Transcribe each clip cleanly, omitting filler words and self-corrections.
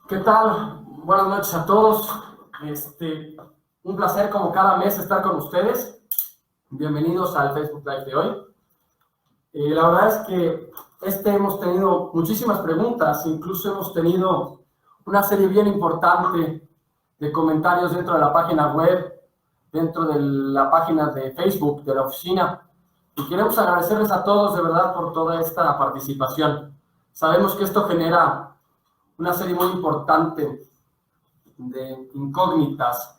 ¿Qué tal? Buenas noches a todos. Un placer como cada mes estar con ustedes. Bienvenidos al Facebook Live de hoy. La verdad es que hemos tenido muchísimas preguntas, incluso hemos tenido una serie bien importante de comentarios dentro de la página web, dentro de la página de Facebook de la oficina. Y queremos agradecerles a todos de verdad por toda esta participación. Sabemos que esto genera una serie muy importante de incógnitas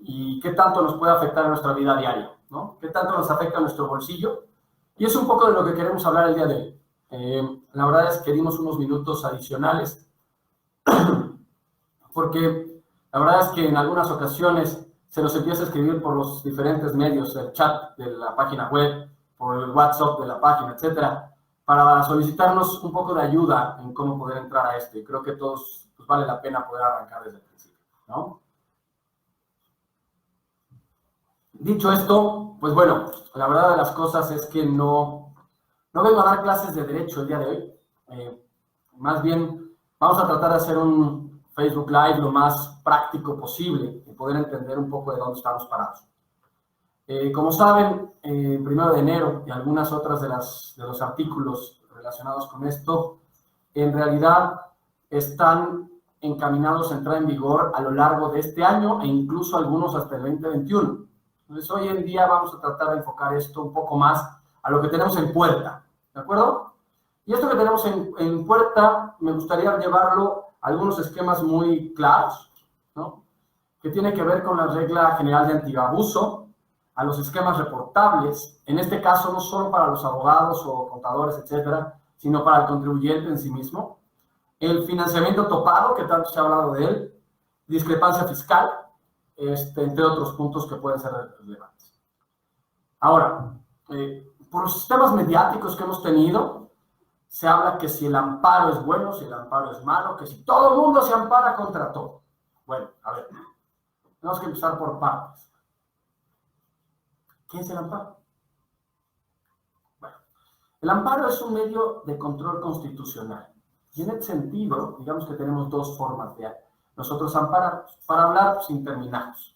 y qué tanto nos puede afectar en nuestra vida diaria, ¿no? Qué tanto nos afecta a nuestro bolsillo. Y es un poco de lo que queremos hablar el día de hoy. La verdad es que dimos unos minutos adicionales porque la verdad es que en algunas ocasiones se nos empieza a escribir por los diferentes medios, el chat de la página web, por el WhatsApp de la página, etcétera, para solicitarnos un poco de ayuda en cómo poder entrar a esto. Y creo que todos pues, vale la pena poder arrancar desde el principio, ¿no? Dicho esto, pues bueno, la verdad de las cosas es que no vengo a dar clases de derecho el día de hoy. Más bien, vamos a tratar de hacer un Facebook Live lo más práctico posible y poder entender un poco de dónde estamos parados. Como saben, 1 de enero y algunas otras de los artículos relacionados con esto, en realidad están encaminados a entrar en vigor a lo largo de este año e incluso algunos hasta el 2021. Entonces, hoy en día vamos a tratar de enfocar esto un poco más a lo que tenemos en puerta, ¿de acuerdo? Y esto que tenemos en puerta, me gustaría llevarlo a algunos esquemas muy claros, ¿no? Que tiene que ver con la regla general de antiabuso, a los esquemas reportables, en este caso no solo para los abogados o contadores, etcétera, sino para el contribuyente en sí mismo, el financiamiento topado, que tanto se ha hablado de él, discrepancia fiscal, entre otros puntos que pueden ser relevantes. Ahora, por los sistemas mediáticos que hemos tenido, se habla que si el amparo es bueno, si el amparo es malo, que si todo el mundo se ampara contra todo. Bueno, a ver, tenemos que empezar por partes. ¿Qué es el amparo? Bueno, el amparo es un medio de control constitucional. Y en ese sentido, digamos que tenemos dos formas de nosotros ampararnos, para hablar sin terminarnos.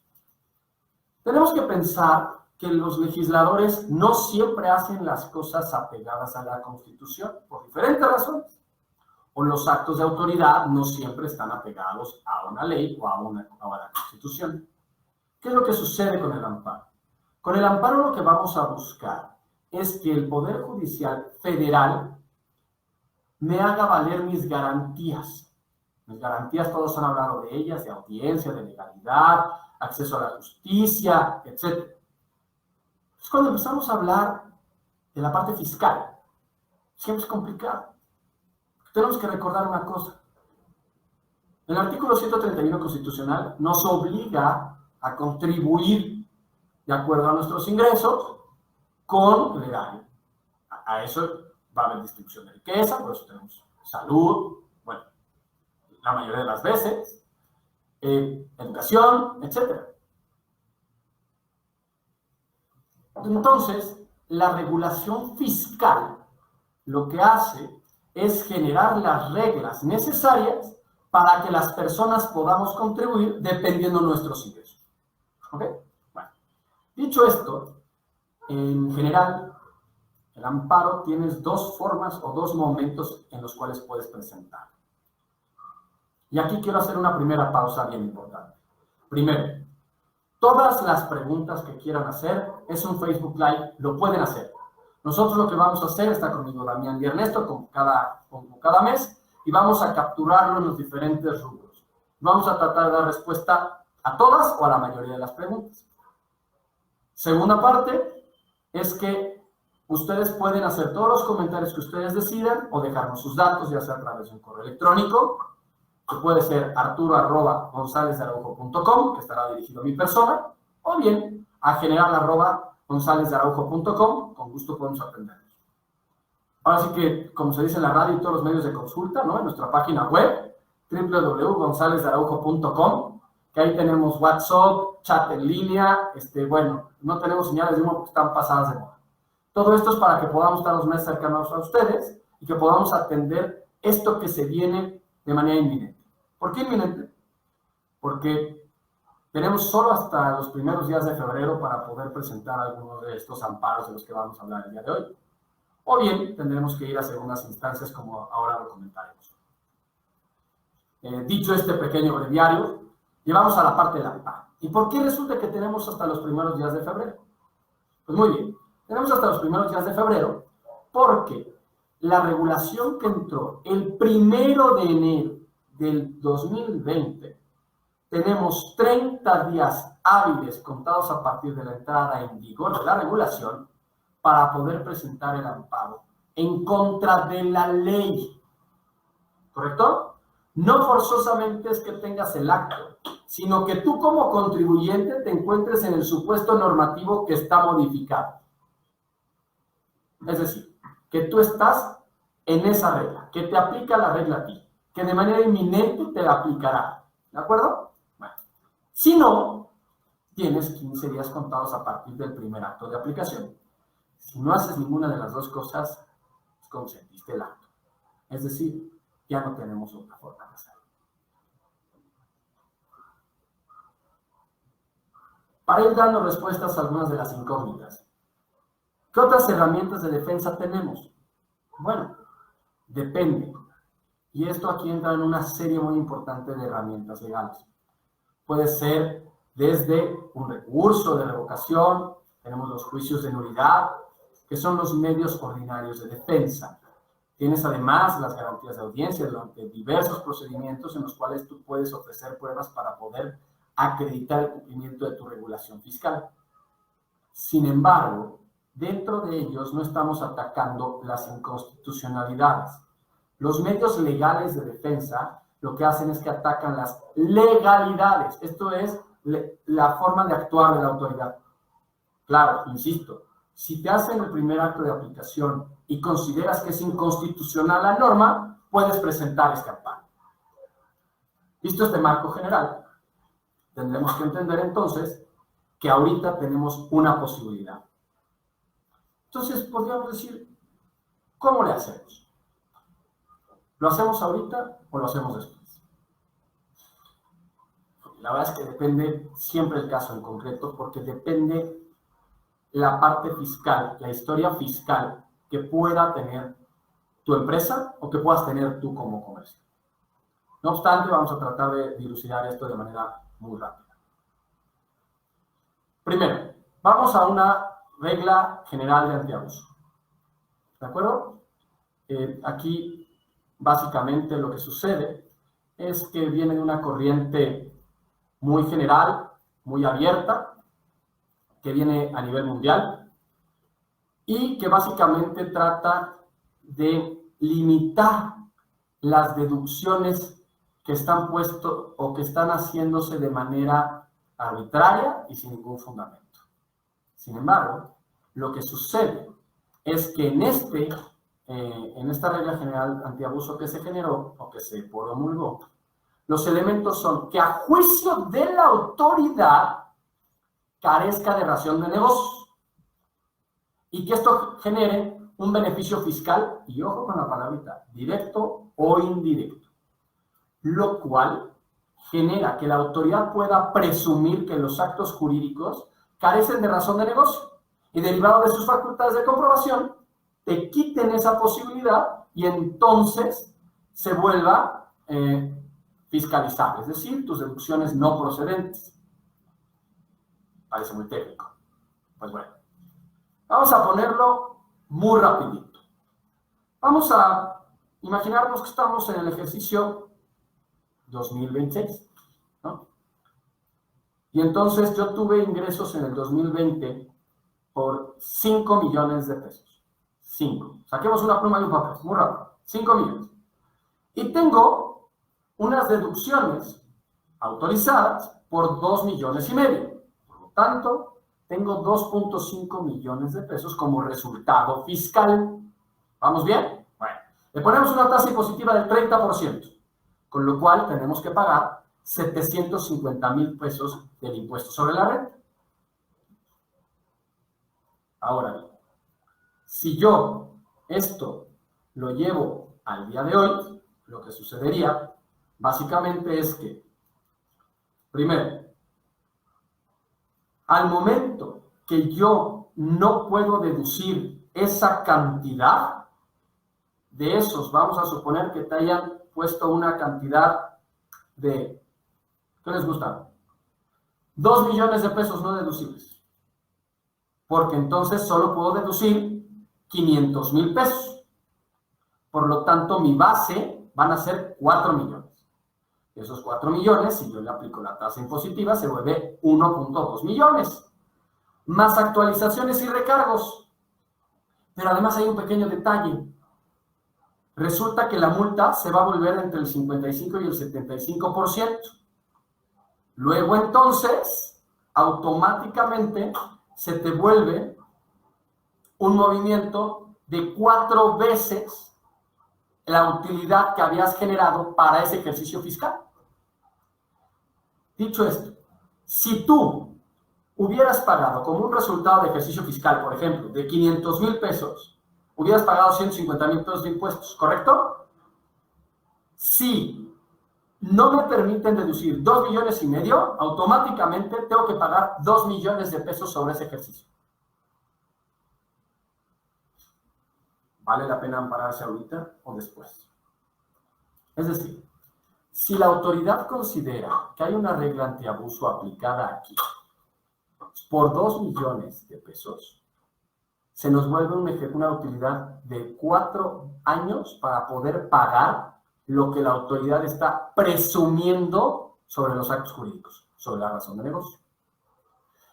Tenemos que pensar que los legisladores no siempre hacen las cosas apegadas a la Constitución, por diferentes razones. O los actos de autoridad no siempre están apegados a una ley o a la Constitución. ¿Qué es lo que sucede con el amparo? Con el amparo lo que vamos a buscar es que el Poder Judicial Federal me haga valer mis garantías. Mis garantías, todos han hablado de ellas, de audiencia, de legalidad, acceso a la justicia, etc. Entonces, cuando empezamos a hablar de la parte fiscal, siempre es complicado. Tenemos que recordar una cosa. El artículo 131 constitucional nos obliga a contribuir de acuerdo a nuestros ingresos con el erario. A eso va a haber distribución de riqueza, por eso tenemos salud, bueno, la mayoría de las veces, educación, etc. Entonces, la regulación fiscal lo que hace es generar las reglas necesarias para que las personas podamos contribuir dependiendo de nuestros ingresos. ¿Ok? Bueno, dicho esto, en general, el amparo tienes dos formas o dos momentos en los cuales puedes presentar. Y aquí quiero hacer una primera pausa bien importante. Primero, todas las preguntas que quieran hacer, es un Facebook Live, lo pueden hacer. Nosotros lo que vamos a hacer, está conmigo Damián y Ernesto, como cada mes, y vamos a capturarlo en los diferentes rubros. Vamos a tratar de dar respuesta a todas o a la mayoría de las preguntas. Segunda parte, es que ustedes pueden hacer todos los comentarios que ustedes decidan o dejarnos sus datos, ya sea a través de un correo electrónico, que puede ser arturo@gonzalezdearaujo.com, que estará dirigido a mi persona, o bien a general@gonzalezdearaujo.com, con gusto podemos atenderlos. Ahora sí que, como se dice en la radio y todos los medios de consulta, ¿no? En nuestra página web, www.gonzalezdearaujo.com, que ahí tenemos WhatsApp, chat en línea, bueno, no tenemos señales de humo porque están pasadas de moda. Todo esto es para que podamos estar los más cercanos a ustedes y que podamos atender esto que se viene de manera inminente. ¿Por qué inminente? Porque tenemos solo hasta los primeros días de febrero para poder presentar algunos de estos amparos de los que vamos a hablar el día de hoy. O bien tendremos que ir a segundas instancias, como ahora lo comentaremos. Dicho este pequeño breviario, llevamos a la parte del amparo. ¿Y por qué resulta que tenemos hasta los primeros días de febrero? Pues muy bien, tenemos hasta los primeros días de febrero porque la regulación que entró el 1 de enero del 2020, tenemos 30 días hábiles contados a partir de la entrada en vigor de la regulación para poder presentar el amparo en contra de la ley. ¿Correcto? No forzosamente es que tengas el acto, sino que tú como contribuyente te encuentres en el supuesto normativo que está modificado. Es decir, que tú estás en esa regla, que te aplica la regla a ti, que de manera inminente te la aplicará. ¿De acuerdo? Bueno, si no, tienes 15 días contados a partir del primer acto de aplicación. Si no haces ninguna de las dos cosas, consentiste el acto. Es decir, ya no tenemos otra forma de hacerlo. Para ir dando respuestas a algunas de las incógnitas, ¿qué otras herramientas de defensa tenemos? Bueno, depende. Y esto aquí entra en una serie muy importante de herramientas legales. Puede ser desde un recurso de revocación, tenemos los juicios de nulidad, que son los medios ordinarios de defensa. Tienes además las garantías de audiencia durante diversos procedimientos en los cuales tú puedes ofrecer pruebas para poder acreditar el cumplimiento de tu regulación fiscal. Sin embargo, dentro de ellos no estamos atacando las inconstitucionalidades. Los medios legales de defensa lo que hacen es que atacan las legalidades, esto es, la forma de actuar de la autoridad. Claro, insisto, si te hacen el primer acto de aplicación y consideras que es inconstitucional la norma, puedes presentar este amparo. Visto este marco general, tendremos que entender entonces que ahorita tenemos una posibilidad. Entonces, podríamos decir, ¿cómo le hacemos? ¿Lo hacemos ahorita o lo hacemos después? La verdad es que depende siempre el caso en concreto, porque depende la parte fiscal, la historia fiscal que pueda tener tu empresa o que puedas tener tú como comercio. No obstante, vamos a tratar de dilucidar esto de manera muy rápida. Primero, vamos a una regla general de antiabuso. ¿De acuerdo? Aquí, básicamente, lo que sucede es que viene de una corriente muy general, muy abierta, que viene a nivel mundial y que básicamente trata de limitar las deducciones que están puestos o que están haciéndose de manera arbitraria y sin ningún fundamento. Sin embargo, lo que sucede es que en esta regla general antiabuso que se generó o que se promulgó, los elementos son que a juicio de la autoridad carezca de razón de negocios y que esto genere un beneficio fiscal, y ojo con la palabrita, directo o indirecto, lo cual genera que la autoridad pueda presumir que los actos jurídicos carecen de razón de negocio y derivado de sus facultades de comprobación, te quiten esa posibilidad y entonces se vuelva fiscalizable, es decir, tus deducciones no procedentes. Parece muy técnico. Pues bueno, vamos a ponerlo muy rapidito. Vamos a imaginarnos que estamos en el ejercicio 2026, ¿no? Y entonces yo tuve ingresos en el 2020 por 5 millones de pesos. 5. Saquemos una pluma y un papel, muy rápido. 5 millones. Y tengo unas deducciones autorizadas por 2 millones y medio. Por lo tanto, tengo 2.5 millones de pesos como resultado fiscal. ¿Vamos bien? Bueno, le ponemos una tasa impositiva del 30%, con lo cual tenemos que pagar 750,000 pesos del impuesto sobre la renta. Ahora bien, si yo esto lo llevo al día de hoy, lo que sucedería básicamente es que, primero, al momento que yo no puedo deducir esa cantidad de esos, vamos a suponer que te hayan puesto una cantidad de, ¿qué les gusta? 2 millones de pesos no deducibles, porque entonces solo puedo deducir 500,000 pesos. Por lo tanto, mi base van a ser 4 millones. Esos 4 millones, si yo le aplico la tasa impositiva, se vuelve 1.2 millones. Más actualizaciones y recargos. Pero además hay un pequeño detalle. Resulta que la multa se va a volver entre el 55 y el 75%. Luego entonces, automáticamente se te vuelve un movimiento de 4 veces la utilidad que habías generado para ese ejercicio fiscal. Dicho esto, si tú hubieras pagado como un resultado de ejercicio fiscal, por ejemplo, de 500,000 pesos, hubieras pagado 150,000 pesos de impuestos, ¿correcto? Si no me permiten deducir 2,5 millones, automáticamente tengo que pagar 2 millones de pesos sobre ese ejercicio. ¿Vale la pena ampararse ahorita o después? Es decir, si la autoridad considera que hay una regla antiabuso aplicada aquí por 2 millones de pesos, se nos vuelve una utilidad de 4 años para poder pagar lo que la autoridad está presumiendo sobre los actos jurídicos, sobre la razón de negocio.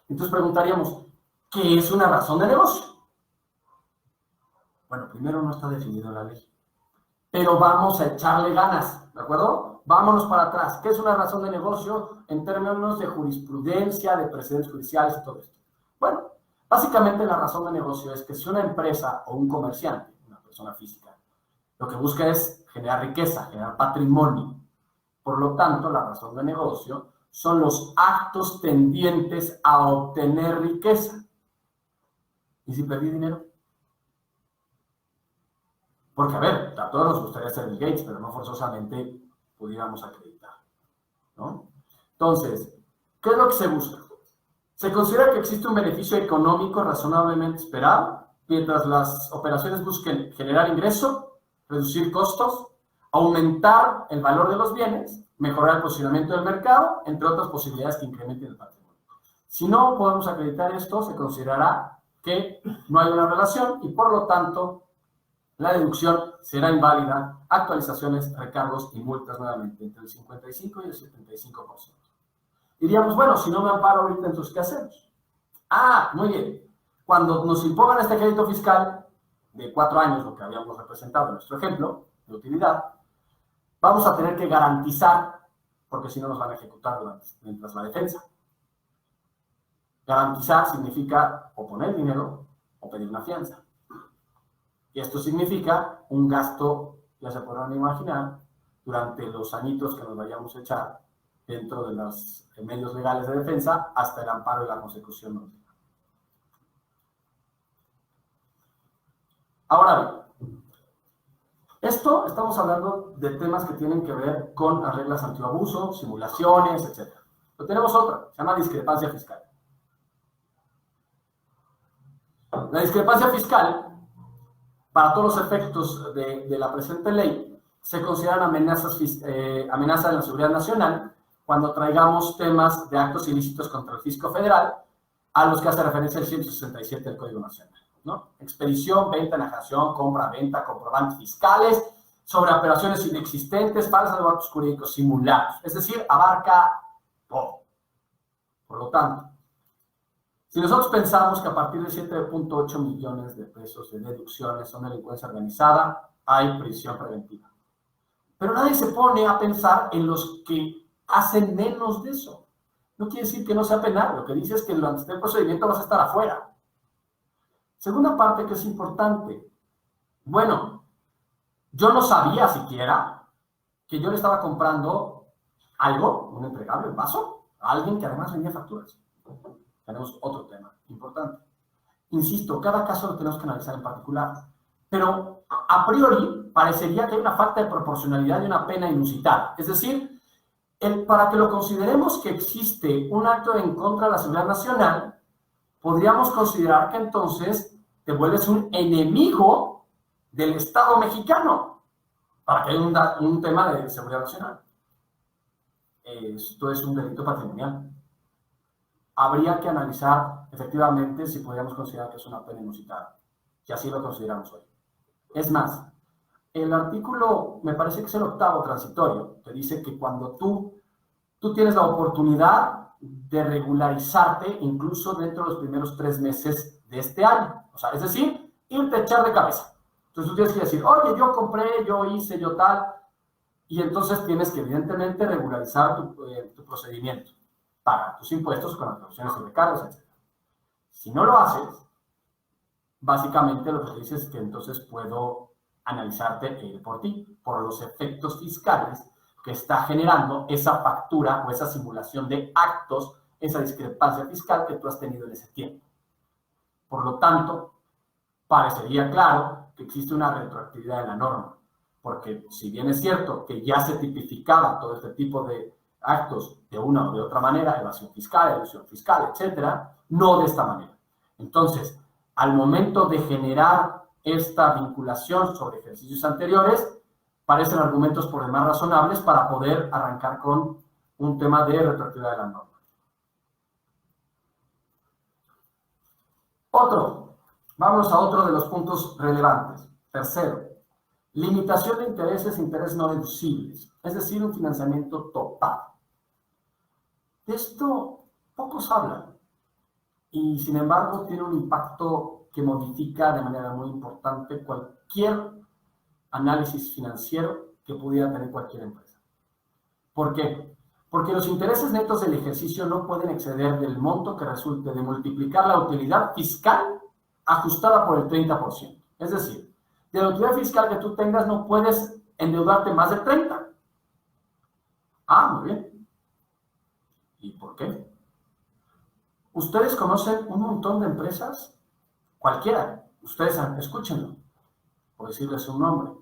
Entonces preguntaríamos, ¿qué es una razón de negocio? Bueno, primero no está definido en la ley, pero vamos a echarle ganas, ¿de acuerdo? Vámonos para atrás. ¿Qué es una razón de negocio en términos de jurisprudencia, de precedentes judiciales y todo esto? Bueno, básicamente la razón de negocio es que si una empresa o un comerciante, una persona física, lo que busca es generar riqueza, generar patrimonio. Por lo tanto, la razón de negocio son los actos tendientes a obtener riqueza. ¿Y si perdí dinero? Porque, a ver, a todos nos gustaría ser Bill Gates, pero no forzosamente pudiéramos acreditar, ¿no? Entonces, ¿qué es lo que se busca? Se considera que existe un beneficio económico razonablemente esperado mientras las operaciones busquen generar ingreso, reducir costos, aumentar el valor de los bienes, mejorar el posicionamiento del mercado, entre otras posibilidades que incrementen el patrimonio. Si no podemos acreditar esto, se considerará que no hay una relación y, por lo tanto, la deducción será inválida, actualizaciones, recargos y multas nuevamente entre el 55 y el 75%. Diríamos, bueno, si no me amparo ahorita, entonces, ¿qué hacemos? Ah, muy bien. Cuando nos impongan este crédito fiscal de 4 años, lo que habíamos representado en nuestro ejemplo de utilidad, vamos a tener que garantizar, porque si no nos van a ejecutar mientras la defensa. Garantizar significa o poner dinero o pedir una fianza. Y esto significa un gasto, ya se podrán imaginar, durante los añitos que nos vayamos a echar dentro de los medios legales de defensa hasta el amparo y la consecución. Ahora bien, esto estamos hablando de temas que tienen que ver con las reglas antiabuso, simulaciones, etc. Pero tenemos otra, se llama discrepancia fiscal. La discrepancia fiscal, para todos los efectos de la presente ley, se consideran amenazas en la seguridad nacional cuando traigamos temas de actos ilícitos contra el fisco federal, a los que hace referencia el 167 del Código Nacional, ¿no? Expedición, venta, enajenación, compra, venta, comprobantes fiscales, sobre operaciones inexistentes, falsas de actos jurídicos simulados. Es decir, abarca todo. Por lo tanto, si nosotros pensamos que a partir de 7.8 millones de pesos de deducciones son delincuencia organizada, hay prisión preventiva. Pero nadie se pone a pensar en los que hacen menos de eso. No quiere decir que no sea penal, lo que dice es que durante el procedimiento vas a estar afuera. Segunda parte que es importante. Bueno, yo no sabía siquiera que yo le estaba comprando algo, un entregable, un vaso, a alguien que además vendía facturas. Tenemos otro tema importante. Insisto, cada caso lo tenemos que analizar en particular, pero a priori parecería que hay una falta de proporcionalidad y una pena inusitada. Es decir, para que lo consideremos que existe un acto en contra de la seguridad nacional, podríamos considerar que entonces te vuelves un enemigo del Estado mexicano, para que haya un tema de seguridad nacional. Esto es un delito patrimonial. Habría que analizar efectivamente si podríamos considerar que es una pena inusitada, que así lo consideramos hoy. Es más, el artículo, me parece que es el 8º transitorio, te dice que cuando tú tienes la oportunidad de regularizarte incluso dentro de los primeros 3 meses de este año. O sea, es decir, irte a echar de cabeza. Entonces tú tienes que decir, oye, yo compré, yo hice, yo tal, y entonces tienes que evidentemente regularizar tu procedimiento, pagar tus impuestos con las deducciones y recargos, etc. Si no lo haces, básicamente lo que te dice es que entonces puedo analizarte por ti, por los efectos fiscales que está generando esa factura o esa simulación de actos, esa discrepancia fiscal que tú has tenido en ese tiempo. Por lo tanto, parecería claro que existe una retroactividad en la norma, porque si bien es cierto que ya se tipificaba todo este tipo de actos de una o de otra manera, evasión fiscal, elusión fiscal, etcétera, no de esta manera. Entonces, al momento de generar esta vinculación sobre ejercicios anteriores, parecen argumentos por demás razonables para poder arrancar con un tema de retroactividad de la norma. Vamos a otro de los puntos relevantes. Tercero, limitación de intereses e intereses no deducibles, es decir, un financiamiento topado. De esto pocos hablan y, sin embargo, tiene un impacto que modifica de manera muy importante cualquier análisis financiero que pudiera tener cualquier empresa. ¿Por qué? Porque los intereses netos del ejercicio no pueden exceder del monto que resulte de multiplicar la utilidad fiscal ajustada por el 30%. Es decir, de la utilidad fiscal que tú tengas no puedes endeudarte más de 30. Ah, muy bien. ¿Y por qué? Ustedes conocen un montón de empresas, cualquiera, ustedes escúchenlo, por decirles un nombre.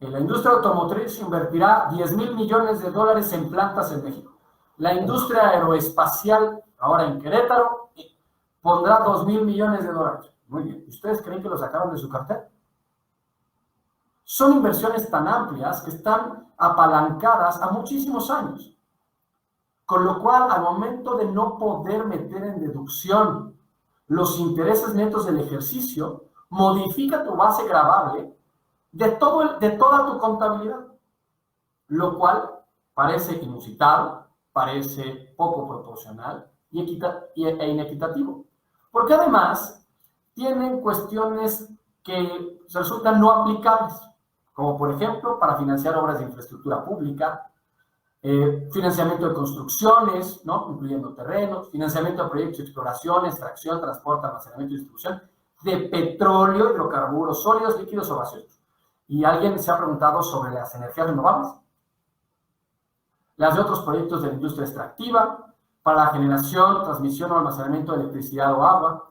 La industria automotriz invertirá 10,000 millones de dólares en plantas en México. La industria aeroespacial, ahora en Querétaro, pondrá 2,000 millones de dólares. Muy bien. ¿Ustedes creen que lo sacaron de su cartera? Son inversiones tan amplias que están apalancadas a muchísimos años. Con lo cual, al momento de no poder meter en deducción los intereses netos del ejercicio, modifica tu base gravable de toda tu contabilidad, lo cual parece inusitado, parece poco proporcional e inequitativo, porque además tienen cuestiones que resultan no aplicables, como por ejemplo para financiar obras de infraestructura pública, financiamiento de construcciones, ¿no?, incluyendo terrenos, financiamiento de proyectos de exploración, extracción, transporte, almacenamiento y distribución de petróleo, hidrocarburos sólidos, líquidos o gaseosos. ¿Y alguien se ha preguntado sobre las energías renovables? Las de otros proyectos de la industria extractiva, para la generación, transmisión o almacenamiento de electricidad o agua,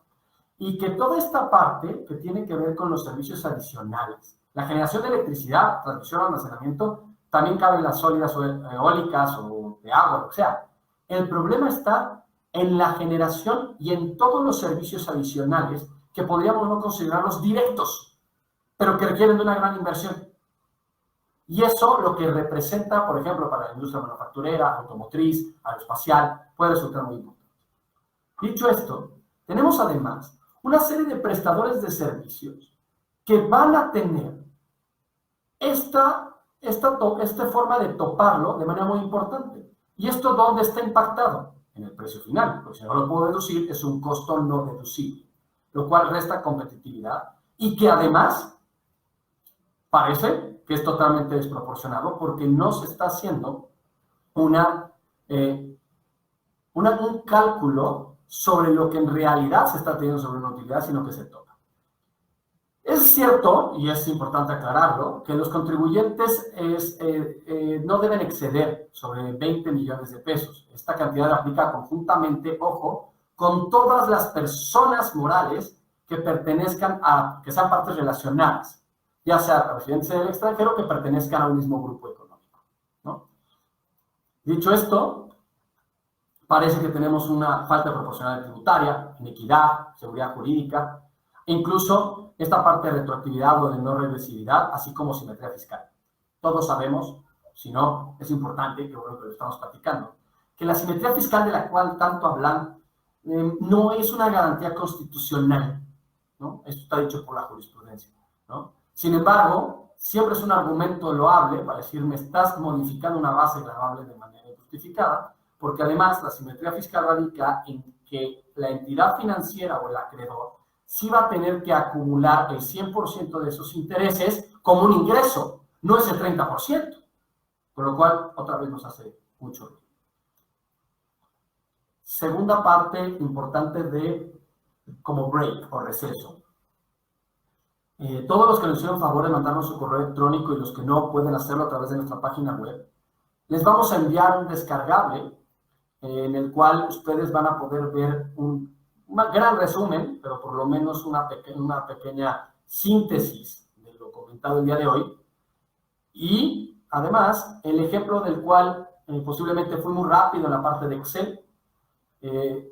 y que toda esta parte que tiene que ver con los servicios adicionales, la generación de electricidad, transmisión o almacenamiento, también caben las sólidas o eólicas o de agua, o sea, el problema está en la generación y en todos los servicios adicionales que podríamos no considerarlos directos, pero que requieren de una gran inversión. Y eso lo que representa, por ejemplo, para la industria manufacturera, automotriz, aeroespacial, puede resultar muy importante. Dicho esto, tenemos además una serie de prestadores de servicios que van a tener esta forma de toparlo de manera muy importante. ¿Y esto dónde está impactado? En el precio final, porque si no lo puedo deducir, es un costo no deducible, lo cual resta competitividad y que además parece que es totalmente desproporcionado porque no se está haciendo un cálculo sobre lo que en realidad se está teniendo sobre una utilidad, sino que se toca. Es cierto, y es importante aclararlo, que los contribuyentes no deben exceder sobre 20 millones de pesos. Esta cantidad aplica conjuntamente, ojo, con todas las personas morales que pertenezcan que sean partes relacionadas. ya sea residentes en el extranjero que pertenezcan a un mismo grupo económico, ¿no? Dicho esto, parece que tenemos una falta de proporcionalidad tributaria, inequidad, seguridad jurídica, e incluso esta parte de retroactividad o de no regresividad, así como simetría fiscal. Todos sabemos, si no, es importante, que bueno que lo estamos platicando, que la simetría fiscal de la cual tanto hablan no es una garantía constitucional, ¿no? Esto está dicho por la jurisprudencia, ¿no? Sin embargo, siempre es un argumento loable para decir, me estás modificando una base gravable de manera injustificada, porque además la simetría fiscal radica en que la entidad financiera o el acreedor sí va a tener que acumular el 100% de esos intereses como un ingreso, no es el 30%, con lo cual otra vez nos hace mucho ruido. Segunda parte importante de como break o receso. Todos los que nos hicieron favor de mandarnos su correo electrónico y los que no pueden hacerlo a través de nuestra página web, les vamos a enviar un descargable en el cual ustedes van a poder ver un gran resumen, pero por lo menos una pequeña síntesis de lo comentado el día de hoy. Y además, el ejemplo del cual posiblemente fue muy rápido en la parte de Excel,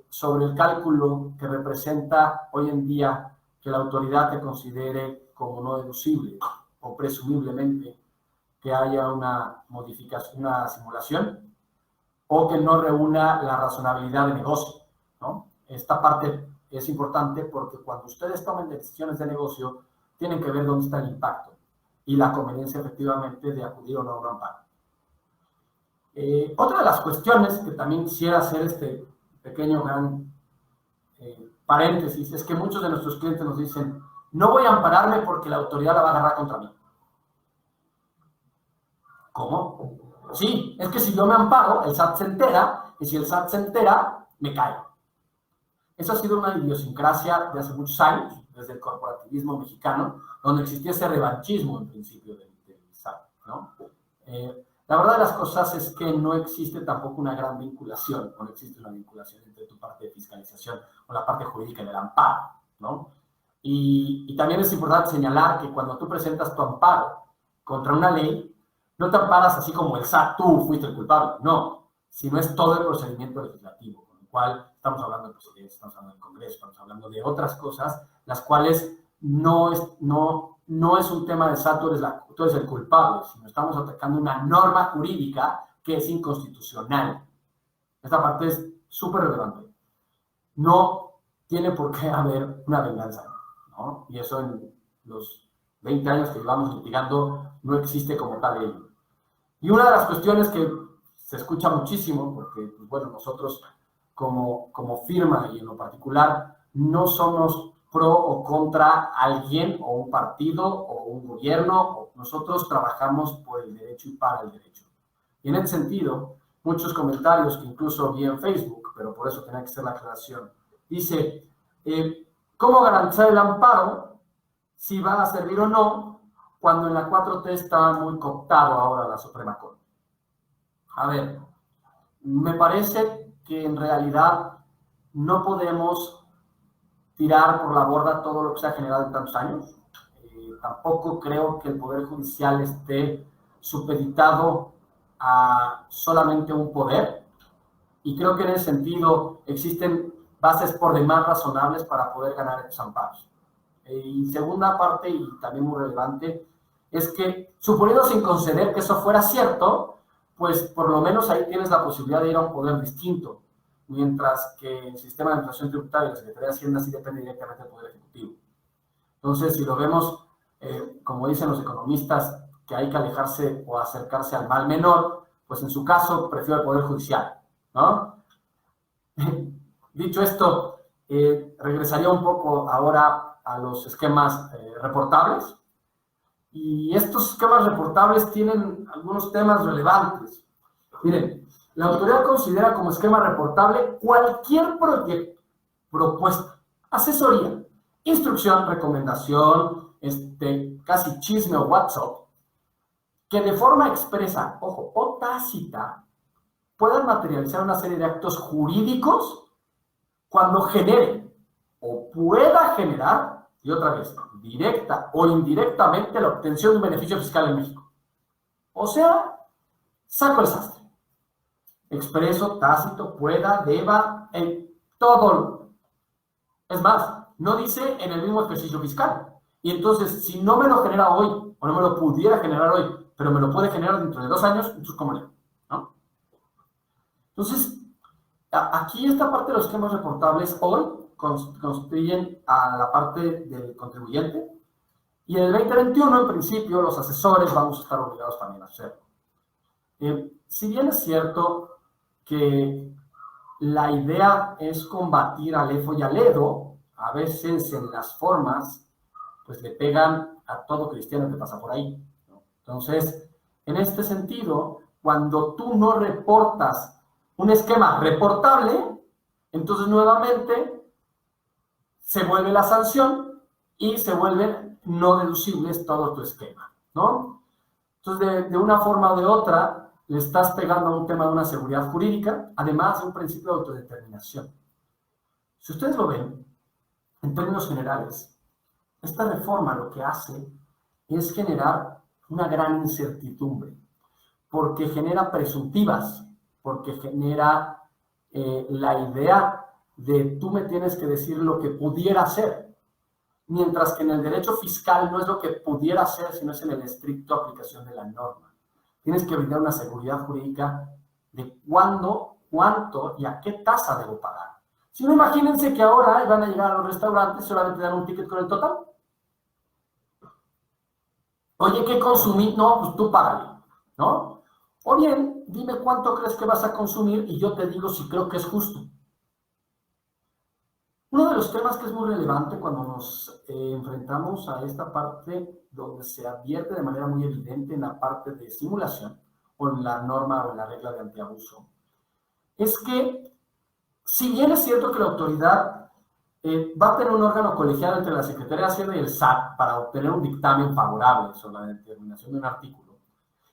sobre el cálculo que representa hoy en día que la autoridad te considere como no deducible o presumiblemente que haya una modificación, una simulación, o que no reúna la razonabilidad de negocio, ¿no? Esta parte es importante porque cuando ustedes tomen decisiones de negocio, tienen que ver dónde está el impacto y la conveniencia efectivamente de acudir o no a un amparo. Otra de las cuestiones que también quisiera hacer este pequeño gran paréntesis es que muchos de nuestros clientes nos dicen, no voy a ampararme porque la autoridad la va a agarrar contra mí. ¿Cómo? Sí, es que si yo me amparo, el SAT se entera, y si el SAT se entera, me caigo. Esa ha sido una idiosincrasia de hace muchos años, desde el corporativismo mexicano, donde existía ese revanchismo en principio del SAT, ¿no? La verdad de las cosas es que no existe tampoco una gran vinculación, o no existe una vinculación entre tu parte de fiscalización o la parte jurídica del amparo, ¿no? Y también es importante señalar que cuando tú presentas tu amparo contra una ley, no te amparas así como el SAT, tú fuiste el culpable, no, sino es todo el procedimiento legislativo, con lo cual estamos hablando de presidencia, estamos hablando del Congreso, estamos hablando de otras cosas, las cuales no es un tema de SAT, tú eres el culpable, sino estamos atacando una norma jurídica que es inconstitucional. Esta parte es súper relevante. No tiene por qué haber una venganza, ¿no? Y eso en los 20 años que llevamos litigando no existe como tal ello. Y una de las cuestiones que se escucha muchísimo, porque, pues, bueno, nosotros como firma y en lo particular no somos pro o contra alguien o un partido o un gobierno, nosotros trabajamos por el derecho y para el derecho. Y en ese sentido, muchos comentarios que incluso vi en Facebook, pero por eso tenía que ser la aclaración, dice, ¿cómo garantizar el amparo si va a servir o no cuando en la 4T está muy cooptado ahora la Suprema Corte? A ver, me parece que en realidad no podemos tirar por la borda todo lo que se ha generado en tantos años. Tampoco creo que el Poder Judicial esté supeditado a solamente un poder, y creo que en ese sentido existen bases por demás razonables para poder ganar estos amparos. Y segunda parte, y también muy relevante, es que, suponiendo sin conceder que eso fuera cierto, pues por lo menos ahí tienes la posibilidad de ir a un poder distinto, mientras que el sistema de administración tributaria y la Secretaría de Hacienda sí depende directamente del Poder Ejecutivo. Entonces, si lo vemos, como dicen los economistas, que hay que alejarse o acercarse al mal menor, pues en su caso prefiero el Poder Judicial, ¿no? Dicho esto, regresaría un poco ahora a los esquemas reportables. Y estos esquemas reportables tienen algunos temas relevantes. Miren, la autoridad considera como esquema reportable cualquier proyecto, propuesta, asesoría, instrucción, recomendación, casi chisme o WhatsApp, que de forma expresa, ojo, o tácita, puedan materializar una serie de actos jurídicos cuando genere o pueda generar y otra vez, directa o indirectamente la obtención de un beneficio fiscal en México. O sea, saco el sastre. Expreso, tácito, pueda, deba, en todo. Es más, no dice en el mismo ejercicio fiscal. Y entonces, si no me lo genera hoy, o no me lo pudiera generar hoy, pero me lo puede generar dentro de 2 años, entonces, ¿cómo le hago? ¿No? Entonces, aquí esta parte de los esquemas reportables hoy constituyen a la parte del contribuyente, y en el 2021, en principio, los asesores vamos a estar obligados también a hacerlo. Si bien es cierto que la idea es combatir al EFO y al EDO, a veces en las formas, pues le pegan a todo cristiano que pasa por ahí, ¿no? Entonces, en este sentido, cuando tú no reportas un esquema reportable, entonces nuevamente se vuelve la sanción y se vuelven no deducibles todo tu esquema, ¿no? Entonces, de una forma o de otra, le estás pegando a un tema de una seguridad jurídica, además de un principio de autodeterminación. Si ustedes lo ven, en términos generales, esta reforma lo que hace es generar una gran incertidumbre, porque genera presuntivas, porque genera la idea de tú me tienes que decir lo que pudiera ser, mientras que en el derecho fiscal no es lo que pudiera ser, sino es en el estricto aplicación de la norma. Tienes que brindar una seguridad jurídica de cuándo, cuánto y a qué tasa debo pagar. Si no, imagínense que ahora van a llegar a los restaurantes y solamente dan un ticket con el total. Oye, ¿qué consumí? No, pues tú págale, ¿no? O bien, dime cuánto crees que vas a consumir y yo te digo si creo que es justo. Uno de los temas que es muy relevante cuando nos enfrentamos a esta parte donde se advierte de manera muy evidente en la parte de simulación o en la norma o en la regla de antiabuso, es que si bien es cierto que la autoridad va a tener un órgano colegiado entre la Secretaría de Hacienda y el SAT para obtener un dictamen favorable sobre la determinación de un artículo,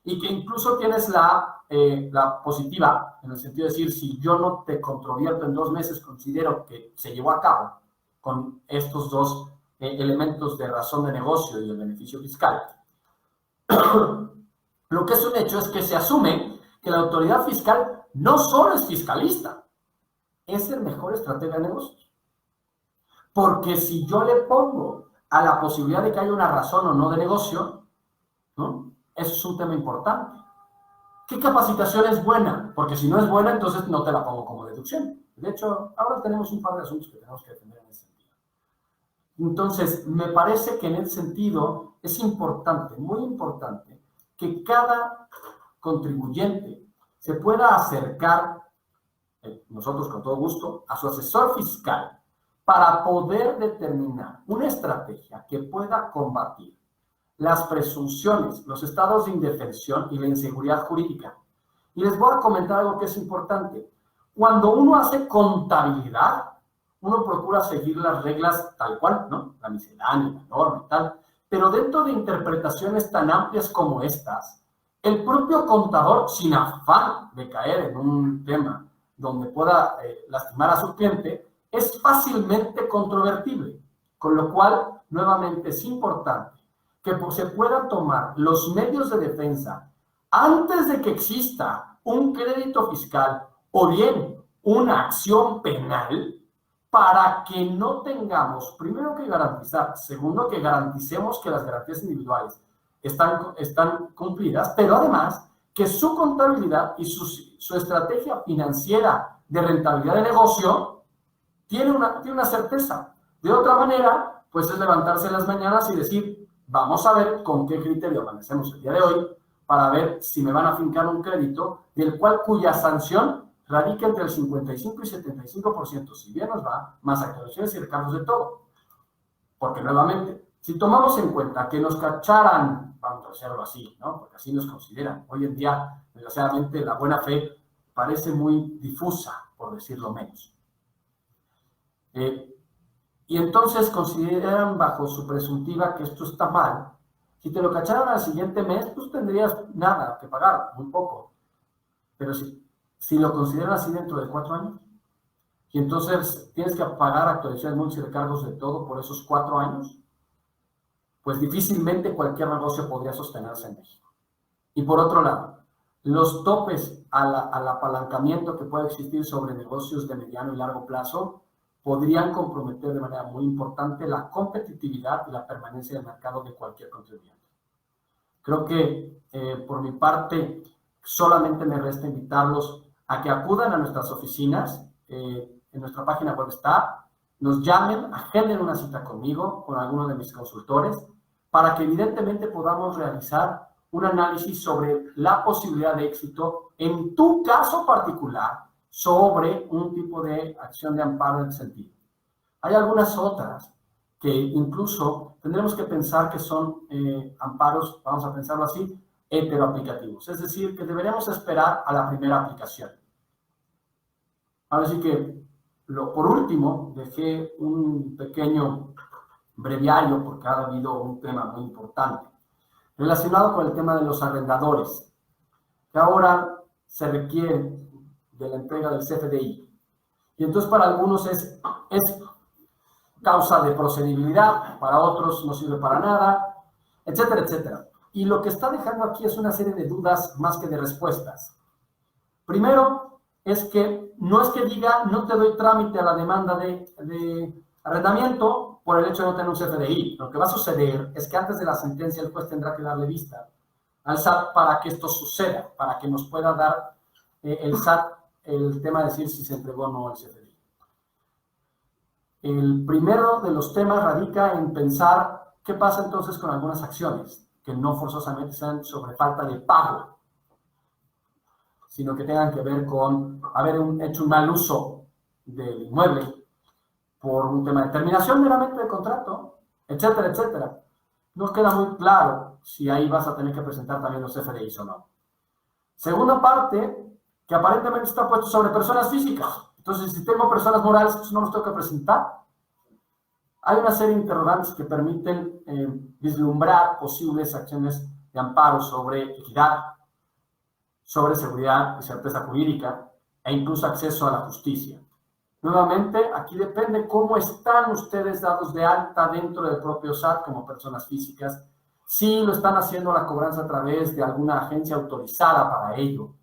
y que incluso tienes la positiva, en el sentido de decir, si yo no te controvierto en 2 meses, considero que se llevó a cabo con estos 2 elementos de razón de negocio y el beneficio fiscal. Lo que es un hecho es que se asume que la autoridad fiscal no solo es fiscalista, es el mejor estratega de negocios. Porque si yo le pongo a la posibilidad de que haya una razón o no de negocio, ¿no? Eso es un tema importante. ¿Qué capacitación es buena? Porque si no es buena, entonces no te la pongo como deducción. De hecho, ahora tenemos un par de asuntos que tenemos que defender en ese sentido. Entonces, me parece que en ese sentido es importante, muy importante, que cada contribuyente se pueda acercar, nosotros con todo gusto, a su asesor fiscal para poder determinar una estrategia que pueda combatir las presunciones, los estados de indefensión y la inseguridad jurídica. Y les voy a comentar algo que es importante. Cuando uno hace contabilidad, uno procura seguir las reglas tal cual, ¿no? La miscelánea, la norma y tal. Pero dentro de interpretaciones tan amplias como estas, el propio contador, sin afán de caer en un tema donde pueda lastimar a su cliente, es fácilmente controvertible. Con lo cual, nuevamente, es importante que se puedan tomar los medios de defensa antes de que exista un crédito fiscal o bien una acción penal, para que no tengamos, primero, que garantizar, segundo, que garanticemos que las garantías individuales están cumplidas, pero además que su contabilidad y su estrategia financiera de rentabilidad de negocio tiene una certeza. De otra manera, pues es levantarse en las mañanas y decir, vamos a ver con qué criterio amanecemos el día de hoy para ver si me van a fincar un crédito cuya sanción radica entre el 55 y 75%, si bien nos va, más actualizaciones y recargos de todo. Porque nuevamente, si tomamos en cuenta que nos cacharan, vamos a hacerlo así, ¿no? Porque así nos consideran. Hoy en día, desgraciadamente, la buena fe parece muy difusa, por decirlo menos. Y entonces consideran bajo su presuntiva que esto está mal. Si te lo cacharan al siguiente mes, pues tendrías nada que pagar, muy poco. Pero si lo consideran así dentro de 4 años, y entonces tienes que pagar actualizaciones, multas y recargos de todo por esos 4 años, pues difícilmente cualquier negocio podría sostenerse en México. Y por otro lado, los topes al apalancamiento que puede existir sobre negocios de mediano y largo plazo podrían comprometer de manera muy importante la competitividad y la permanencia del mercado de cualquier contribuyente. Creo que por mi parte solamente me resta invitarlos a que acudan a nuestras oficinas, en nuestra página web está, nos llamen, agenden una cita conmigo, con alguno de mis consultores, para que evidentemente podamos realizar un análisis sobre la posibilidad de éxito en tu caso particular sobre un tipo de acción de amparo en ese sentido. Hay algunas otras que incluso tendremos que pensar que son amparos, vamos a pensarlo así, heteroaplicativos, es decir, que deberíamos esperar a la primera aplicación. Ahora sí que, por último, dejé un pequeño breviario porque ha habido un tema muy importante relacionado con el tema de los arrendadores, que ahora se requiere de la entrega del CFDI. Y entonces para algunos es causa de procedibilidad, para otros no sirve para nada, etcétera, etcétera. Y lo que está dejando aquí es una serie de dudas más que de respuestas. Primero, es que no es que diga no te doy trámite a la demanda de arrendamiento por el hecho de no tener un CFDI. Lo que va a suceder es que antes de la sentencia el juez tendrá que darle vista al SAT para que esto suceda, para que nos pueda dar el SAT el tema de decir si se entregó o no el CFDI. El primero de los temas radica en pensar qué pasa entonces con algunas acciones que no forzosamente sean sobre falta de pago, sino que tengan que ver con haber hecho un mal uso del inmueble por un tema de terminación meramente de contrato, etcétera, etcétera. No queda muy claro si ahí vas a tener que presentar también los CFDIs o no. Segunda parte, que aparentemente está puesto sobre personas físicas. Entonces, si tengo personas morales, pues no los tengo que presentar. Hay una serie de interrogantes que permiten vislumbrar posibles acciones de amparo sobre equidad, sobre seguridad y certeza jurídica e incluso acceso a la justicia. Nuevamente, aquí depende cómo están ustedes dados de alta dentro del propio SAT como personas físicas, si lo están haciendo la cobranza a través de alguna agencia autorizada para ello.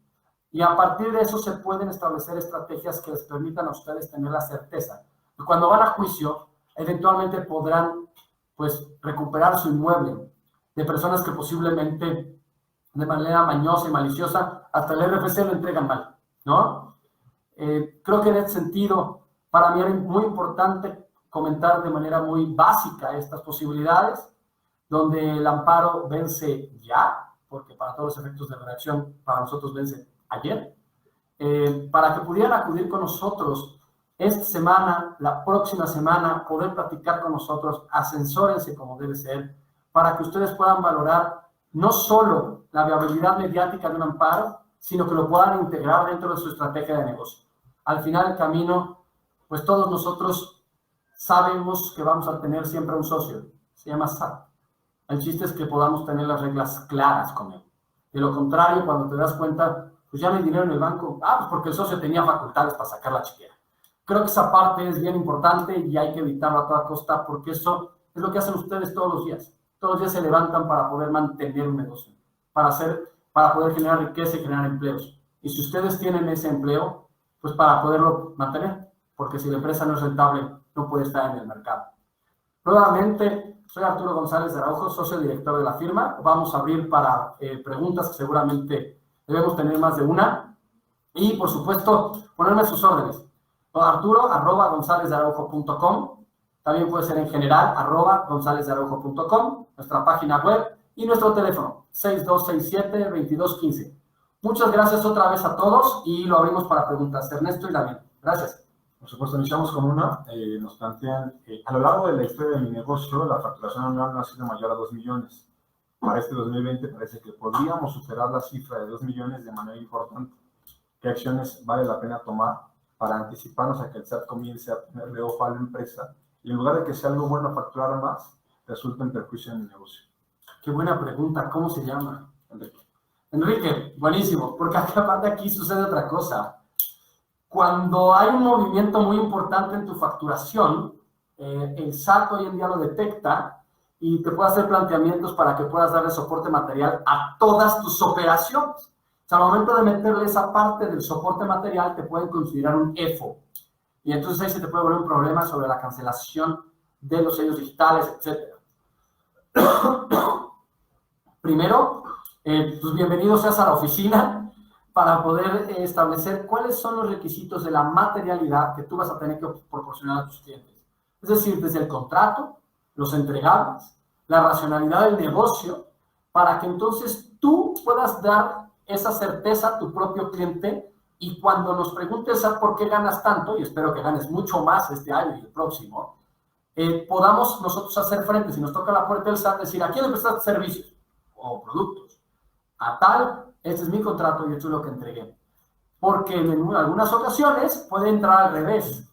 Y a partir de eso se pueden establecer estrategias que les permitan a ustedes tener la certeza. Y cuando van a juicio, eventualmente podrán pues, recuperar su inmueble de personas que posiblemente de manera mañosa y maliciosa hasta el RFC lo entregan mal, ¿no? Creo que en ese sentido, para mí era muy importante comentar de manera muy básica estas posibilidades, donde el amparo vence ya, porque para todos los efectos de redacción, para nosotros vence ayer, para que pudieran acudir con nosotros esta semana, la próxima semana, poder platicar con nosotros, asesórense como debe ser, para que ustedes puedan valorar no solo la viabilidad mediática de un amparo, sino que lo puedan integrar dentro de su estrategia de negocio. Al final del camino, pues todos nosotros sabemos que vamos a tener siempre un socio, se llama SAT. El chiste es que podamos tener las reglas claras con él. De lo contrario, cuando te das cuenta, pues ya no hay dinero en el banco, pues porque el socio tenía facultades para sacar la chiquera. Creo que esa parte es bien importante y hay que evitarlo a toda costa porque eso es lo que hacen ustedes todos los días. Todos los días se levantan para poder mantener un negocio, para poder generar riqueza y generar empleos. Y si ustedes tienen ese empleo, pues para poderlo mantener, porque si la empresa no es rentable, no puede estar en el mercado. Nuevamente, soy Arturo González de Araujo, socio director de la firma. Vamos a abrir para preguntas que seguramente debemos tener más de una. Y, por supuesto, ponerme a sus órdenes. Arturo@gonzalezdearaujo.com. También puede ser en general, @gonzalezdearaujo.com, nuestra página web y nuestro teléfono, 6267-2215. Muchas gracias otra vez a todos y lo abrimos para preguntas. Ernesto y Damián. Gracias. Por supuesto, iniciamos con una. Nos plantean, a lo largo de la historia de mi negocio, la facturación anual no ha sido mayor a 2 millones. Para este 2020 parece que podríamos superar la cifra de 2 millones de manera importante. ¿Qué acciones vale la pena tomar para anticiparnos a que el SAT comience a ponerle ojo a la empresa y en lugar de que sea algo bueno facturar más, resulta en perjuicio en el negocio? Qué buena pregunta. ¿Cómo se llama? Enrique, buenísimo, porque aparte aquí sucede otra cosa. Cuando hay un movimiento muy importante en tu facturación, el SAT hoy en día lo detecta y te puedo hacer planteamientos para que puedas darle soporte material a todas tus operaciones. O sea, al momento de meterle esa parte del soporte material, te pueden considerar un EFO. Y entonces ahí se te puede volver un problema sobre la cancelación de los sellos digitales, etc. Primero, pues bienvenido seas a la oficina para poder establecer cuáles son los requisitos de la materialidad que tú vas a tener que proporcionar a tus clientes. Es decir, desde el contrato, los entregables, la racionalidad del negocio, para que entonces tú puedas dar esa certeza a tu propio cliente y cuando nos preguntes a por qué ganas tanto, y espero que ganes mucho más este año y el próximo, podamos nosotros hacer frente, si nos toca la puerta del SAT, decir, ¿a quién le prestaste servicios o productos? A tal, este es mi contrato y esto es lo que entregué. Porque en algunas ocasiones puede entrar al revés.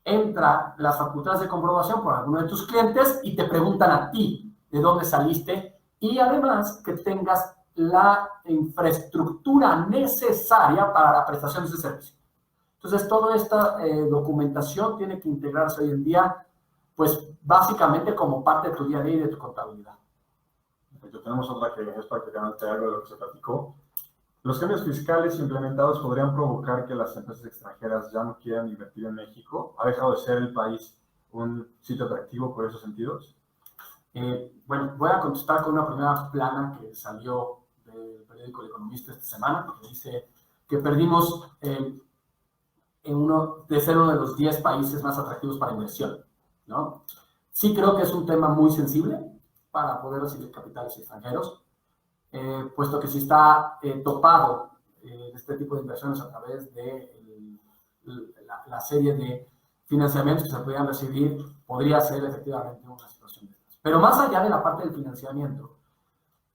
Entra las facultades de comprobación por alguno de tus clientes y te preguntan a ti de dónde saliste y además que tengas la infraestructura necesaria para la prestación de ese servicio. Entonces, toda esta documentación tiene que integrarse hoy en día, pues básicamente como parte de tu día a día y de tu contabilidad. Tenemos otra que es prácticamente algo de lo que se platicó. Los cambios fiscales implementados podrían provocar que las empresas extranjeras ya no quieran invertir en México. ¿Ha dejado de ser el país un sitio atractivo por esos sentidos? Bueno, voy a contestar con una primera plana que salió del periódico El Economista esta semana, que dice que perdimos de ser uno de los 10 países más atractivos para inversión, ¿no? Sí creo que es un tema muy sensible para poder recibir capitales extranjeros, puesto que si está topado este tipo de inversiones a través de la serie de financiamientos que se podrían recibir, podría ser efectivamente una situación de estas. Pero más allá de la parte del financiamiento,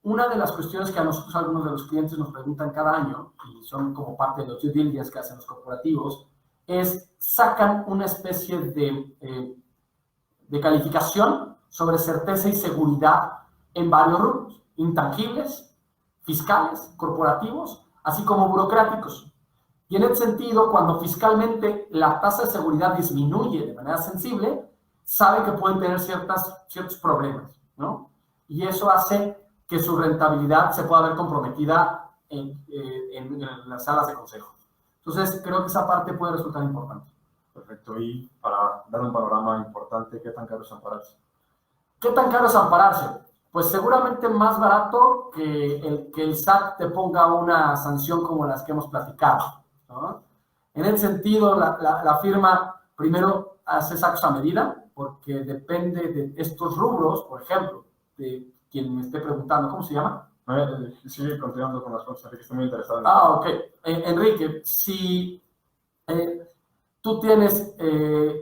una de las cuestiones que a nosotros algunos de los clientes nos preguntan cada año, y son como parte de los due diligence que hacen los corporativos, es sacan una especie de calificación sobre certeza y seguridad en varios rubros, intangibles, fiscales, corporativos, así como burocráticos. Y en ese sentido, cuando fiscalmente la tasa de seguridad disminuye de manera sensible, sabe que pueden tener ciertos problemas, ¿no? Y eso hace que su rentabilidad se pueda ver comprometida en las salas de consejo. Entonces, creo que esa parte puede resultar importante. Perfecto. Y para dar un panorama importante, ¿qué tan caro es ampararse? ¿Qué tan caro es ampararse? Pues seguramente más barato que el SAT te ponga una sanción como las que hemos platicado, ¿no? En ese sentido, la firma primero hace sacos a medida, porque depende de estos rubros, por ejemplo, de quien me esté preguntando, ¿cómo se llama? Sigue continuando con las cosas, Enrique, estoy muy interesado. Ok. Enrique, si tú tienes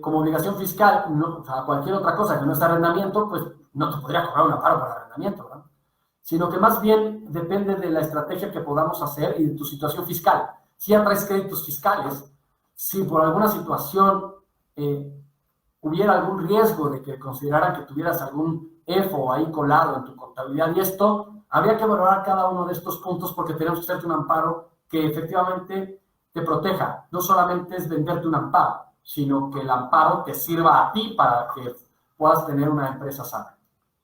como obligación fiscal o sea, cualquier otra cosa que no es arrendamiento, pues no te podría cobrar un amparo para arrendamiento, ¿no? Sino que más bien depende de la estrategia que podamos hacer y de tu situación fiscal. Si ya traes créditos fiscales, si por alguna situación hubiera algún riesgo de que consideraran que tuvieras algún EFO ahí colado en tu contabilidad y esto, habría que valorar cada uno de estos puntos porque tenemos que hacerte un amparo que efectivamente te proteja. No solamente es venderte un amparo, sino que el amparo te sirva a ti para que puedas tener una empresa sana.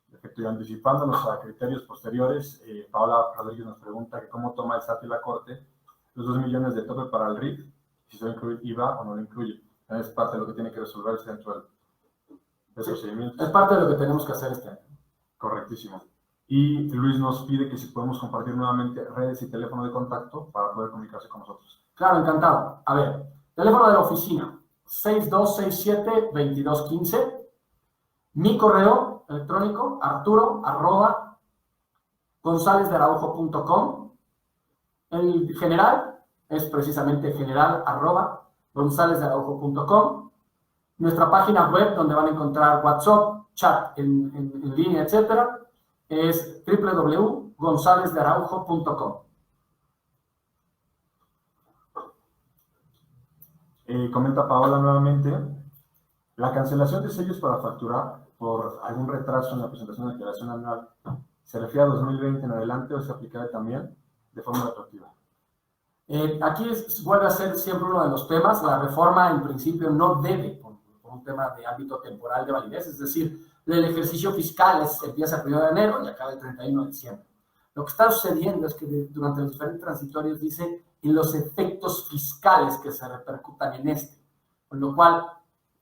Perfecto. Y anticipándonos a criterios posteriores, Paola Rodríguez nos pregunta que cómo toma el SAT y la Corte los 2 millones de tope para el RIF, si se va a incluir IVA o no lo incluye. Es parte de lo que tiene que resolverse dentro del procedimiento. Es parte de lo que tenemos que hacer este año. Correctísimo. Y Luis nos pide que si podemos compartir nuevamente redes y teléfono de contacto para poder comunicarse con nosotros. Claro, encantado. A ver, teléfono de la oficina, 6267-2215. Mi correo electrónico, arturo@gonzalezdearaujo.com. El general es precisamente general@gonzalezdearaujo.com. Nuestra página web, donde van a encontrar WhatsApp, chat en línea, etcétera, es www.gonzalezdearaujo.com. Comenta Paola nuevamente, la cancelación de sellos para facturar por algún retraso en la presentación de declaración anual, ¿se refiere a 2020 en adelante o se aplicará también de forma retroactiva? Aquí vuelve a ser siempre uno de los temas. La reforma en principio no debe, por un tema de ámbito temporal de validez, es decir, el ejercicio fiscal empieza el 1 de enero y acaba el 31 de diciembre. Lo que está sucediendo es que durante los diferentes transitorios dice en los efectos fiscales que se repercutan en este, con lo cual,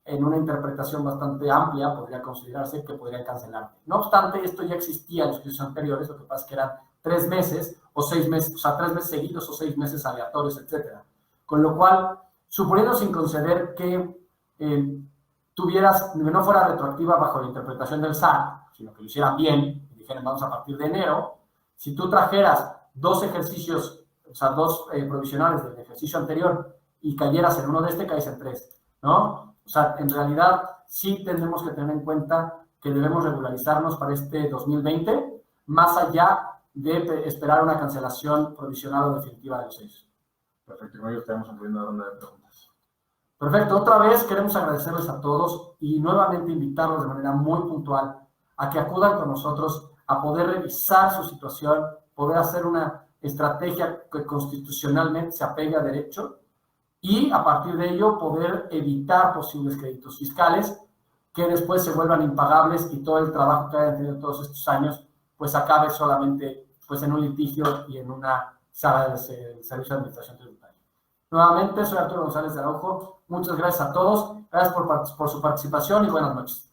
en una interpretación bastante amplia, podría considerarse que podría cancelar. No obstante, esto ya existía en los ejercicios anteriores, lo que pasa es que eran 3 meses o 6 meses, o sea, 3 meses seguidos o 6 meses aleatorios, etc. Con lo cual, suponiendo sin conceder que no fuera retroactiva bajo la interpretación del SAT, sino que lo hicieran bien, y dijeran vamos a partir de enero, si tú trajeras 2 ejercicios, o sea, 2 provisionales del ejercicio anterior y cayeras en uno de este, caes en 3, ¿no? O sea, en realidad sí tenemos que tener en cuenta que debemos regularizarnos para este 2020, más allá de esperar una cancelación provisional o definitiva de los 6. Perfecto, con ello estamos abriendo una ronda de preguntas. Perfecto, otra vez queremos agradecerles a todos y nuevamente invitarlos de manera muy puntual a que acudan con nosotros a poder revisar su situación, poder hacer una estrategia que constitucionalmente se apegue a derecho y a partir de ello poder evitar posibles créditos fiscales que después se vuelvan impagables y todo el trabajo que hayan tenido todos estos años pues acabe solamente pues en un litigio y en una sala de servicio de administración tributaria. Nuevamente, soy Arturo González de Araujo. Muchas gracias a todos. Gracias por su participación y buenas noches.